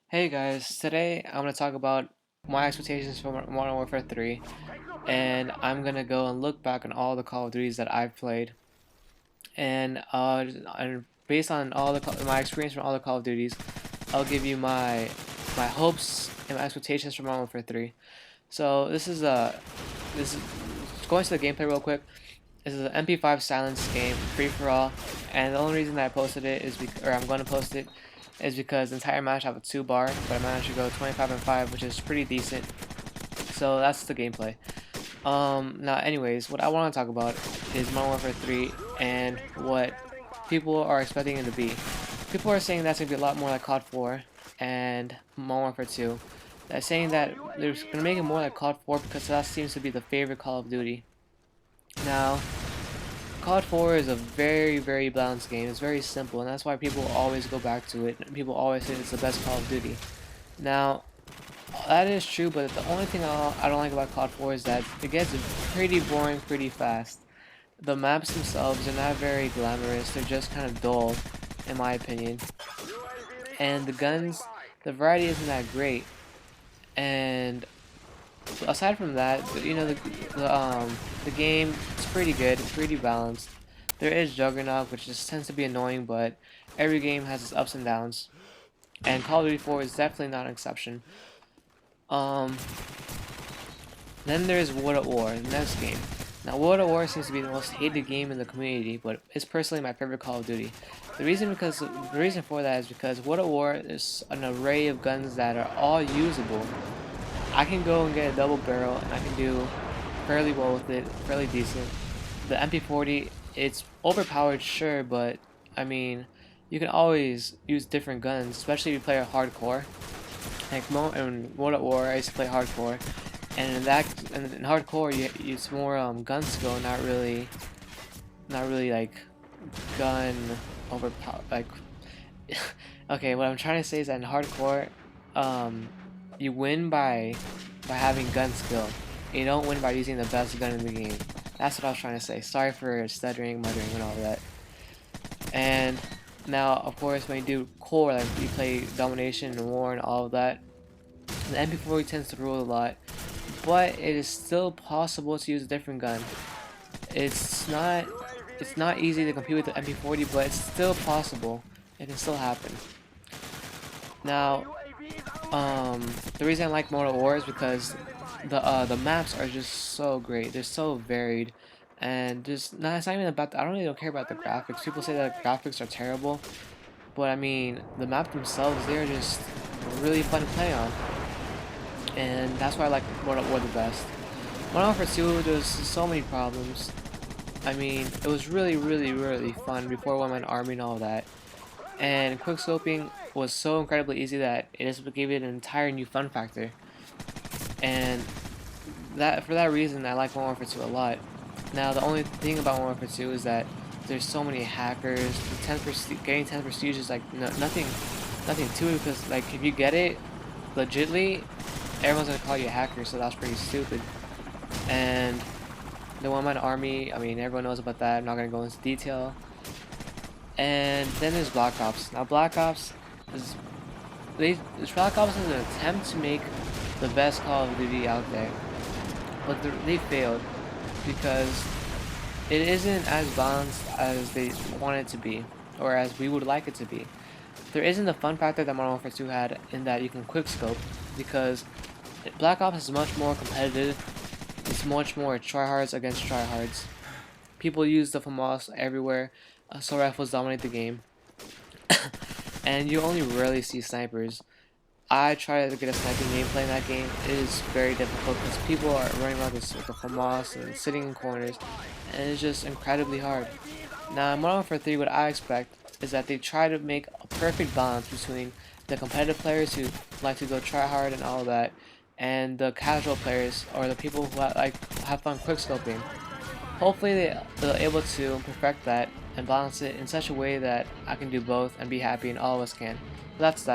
Hey guys, today I'm going to talk about my expectations for Modern Warfare 3, and I'm going to go and look back on all the Call of Duties that I've played, and based on my experience from all the Call of Duties, I'll give you my hopes and my expectations for Modern Warfare 3. So this is going to the gameplay real quick. This is an MP5 silence game, free for all, and the only reason that I posted it is or I'm going to post it is because the entire match I have a 2 bar, but I managed to go 25 and 5, which is pretty decent. So that's the gameplay. Now, anyways, what I want to talk about is Modern Warfare 3 and what people are expecting it to be. People are saying that's gonna be a lot more like CoD 4 and Modern Warfare 2. They're saying that they're gonna make it more like CoD 4 because that seems to be the favorite Call of Duty. Now, CoD 4 is a very balanced game. It's very simple, and that's why people always go back to it. People always say it's the best Call of Duty. Now, that is true, but the only thing I don't like about CoD 4 is that it gets pretty boring pretty fast. The maps themselves are not very glamorous. They're just kind of dull, in my opinion. And the guns, the variety isn't that great. And aside from that, the game is pretty good. It's pretty balanced. There is Juggernaut, which just tends to be annoying, but every game has its ups and downs. And Call of Duty 4 is definitely not an exception. Um, then there's World at War, the next game. Now, World at War seems to be the most hated game in the community, but it's personally my favorite Call of Duty. The reason for that is because World at War is an array of guns that are all usable. I can go and get a double barrel, and I can do fairly well with it, fairly decent. The MP40, it's overpowered, sure, but I mean, you can always use different guns, especially if you play a hardcore. Like in World at War, I used to play hardcore, and in hardcore, it's more gun skill, not really like gun overpower. Like, okay, what I'm trying to say is that in hardcore, you win by having gun skill. You don't win by using the best gun in the game. That's what I was trying to say. Sorry for stuttering, muttering, and all that. And now, of course, when you do core, like you play domination and war and all of that, the MP40 tends to rule a lot. But it is still possible to use a different gun. It's not easy to compete with the MP40, but it's still possible. It can still happen. Now, the reason I like Mortal War is because the maps are just so great. They're so varied, and it's not even about. I don't really care about the graphics. People say that graphics are terrible, but I mean the map themselves, they're just really fun to play on, and that's why I like Mortal War the best. Modern Warfare 2, there's so many problems. I mean, it was really fun before one-man army and all that. And quickscoping was so incredibly easy that it just gave it an entire new fun factor. And for that reason, I like Modern Warfare 2 a lot. Now, the only thing about Modern Warfare 2 is that there's so many hackers. Getting 10 prestige is like nothing to it, because like if you get it legitly, everyone's gonna call you a hacker. So that's pretty stupid. And the one-man army, I mean, everyone knows about that. I'm not gonna go into detail. And then there's Black Ops. Now, Black Ops is an attempt to make the best Call of Duty out there, but they failed because it isn't as balanced as they want it to be, or as we would like it to be. There isn't the fun factor that Modern Warfare 2 had in that you can quickscope, because Black Ops is much more competitive. It's much more tryhards against tryhards. People use the FAMAS everywhere. Assault rifles dominate the game, and you only rarely see snipers. I try to get a sniping gameplay in that game. It is very difficult because people are running around with the FAMAS and sitting in corners, and it's just incredibly hard. Now, in Modern Warfare 3, what I expect is that they try to make a perfect balance between the competitive players who like to go try hard and all of that, and the casual players, or the people who have fun quickscoping. Hopefully they're able to perfect that and balance it in such a way that I can do both and be happy, and all of us can. That's that.